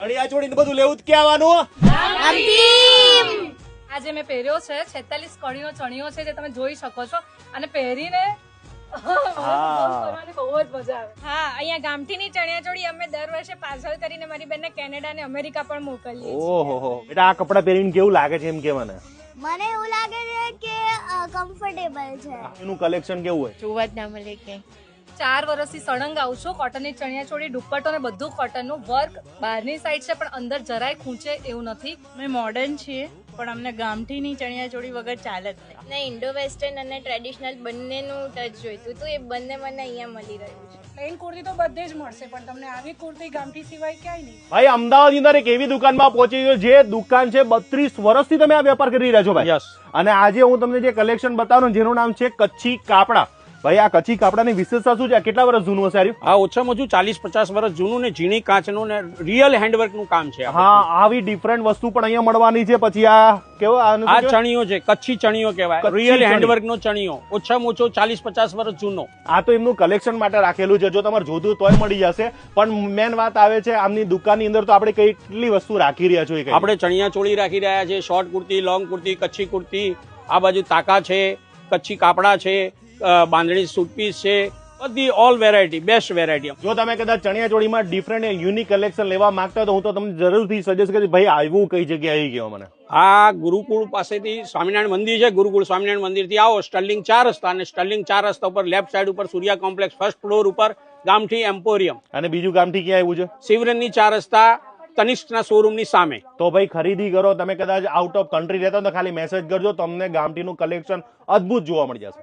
ચણિયા ચોળી બધું લેવું જ ક્યાં આજે મેં પહેર્યો છે 46 કડીનો ચણિયો છે જે તમે જોઈ શકો છો અને પહેરીને કરવાની બહુ જ મજા આવે. હા, અહીંયા ગામઠીની ચણિયાચોળી અમે દર વર્ષે પાર્સલ કરીને મારી બેનને કેનેડા અને અમેરિકા પણ મોકલીએ છીએ. ઓહો બેટા આ કપડા પહેરીને કેવું લાગે છે એમ કે મને એવું લાગે છે કે કમ્ફર્ટેબલ છે. એનું કલેક્શન કેવું હોય? જોવા જ ના મળે કે 4 વર્ષથી સળંગ આવું છું. કોટનની ચણિયાચોળી, દુપટ્ટો ને બધું કોટનનું. વર્ક બહારની સાઈડ છે પણ અંદર જરાય ખૂંચે એવું નથી. અમે મોડર્ન છીએ પણ અમને ગામઠીની ચણિયાચોળી વગર ચાલે જ નહીં. ને ઇન્ડો વેસ્ટર્ન અને ટ્રેડિશનલ બંનેનું ટચ જોઈતું હતું. એ બંને મને અહીંયા મળી રહ્યું છે. પ્લેન કુર્તી તો બધે જ મળશે પણ તમને આવી કુર્તી ગામઠી સિવાય ક્યાંય નહીં. ભાઈ અમદાવાદ ની અંદર એક એવી દુકાનમાં પહોંચી ગયો જે દુકાન છે 32 વર્ષથી તમે આ વેપાર કરી રહ્યા છો ભાઈ. અને આજે હું તમને જે કલેક્શન બતાવું જેનું નામ છે કચ્છી કાપડા. ભાઈ આ કચ્છી કાપડાની વિશેષતા શું છે? આ કેટલા વર્ષ જૂનું હશે? આ ઓછામાં ઓછું 40-50 વર્ષ જૂનું ને ઝીણી કાચનું ને રિયલ હેન્ડવર્ક નું કામ છે. હા, આવી ડિફરન્ટ વસ્તુ પણ અહીંયા મળવાની છે. પછી આ કેવો આ ચણિયો છે, કચ્છી ચણિયો કહેવાય. રિયલ હેન્ડવર્ક નો ચણિયો, ઓછામાં ઓછો 40-50 વર્ષ જૂનો. આ તો એમનું કલેક્શન માટે રાખેલું છે. જો તમારે જોતું તોય મળી જશે. પણ મેન વાત આવે છે આમની દુકાનની અંદર તો આપણે કેટલી વસ્તુ રાખી રહ્યા છો? આપણે ચણિયા ચોળી રાખી રહ્યા છે, શોર્ટ કુર્તી, લોંગ કુર્તી, કચ્છી કુર્તી, આ બાજુ તાકા છે, કચ્છી કાપડા છે, બાંધણી સૂટપીસ છે, બધી ઓલ વેરાયટી, બેસ્ટ વેરાયટી. જો તમે કદાચ ચણિયાચોળીમાં ડિફરન્ટ યુનિક કલેક્શન લેવા માંગતા તો હું તો તમને જરૂરથી સજેસ્ટ કરીશ ભાઈ આવ્યું કઈ જગ્યાએ આવી ગયો મને. આ ગુરુકુળ પાસેથી સ્વામિનારાયણ મંદિર છે. ગુરુકુળ સ્વામિનારાયણ મંદિર થી આવો સ્ટર્લિંગ 4 રસ્તા અને સ્ટર્લિંગ 4 રસ્તા ઉપર લેફ્ટ સાઈડ ઉપર સૂર્યા કોમ્પ્લેક્સ ફર્સ્ટ ફ્લોર ઉપર ગામઠી એમ્પોરિયમ. અને બીજું ગામઠી ક્યાં આવ્યું છે? શિવરનની 4 રસ્તા તનિષ્કના શોરૂમ ની સામે. તો ભાઈ ખરીદી કરો. તમે કદાચ આઉટ ઓફ કન્ટ્રી રહેતા તો ખાલી મેસેજ કરજો, તમને ગામઠીનું કલેક્શન અદ્ભુત જોવા મળી જશે.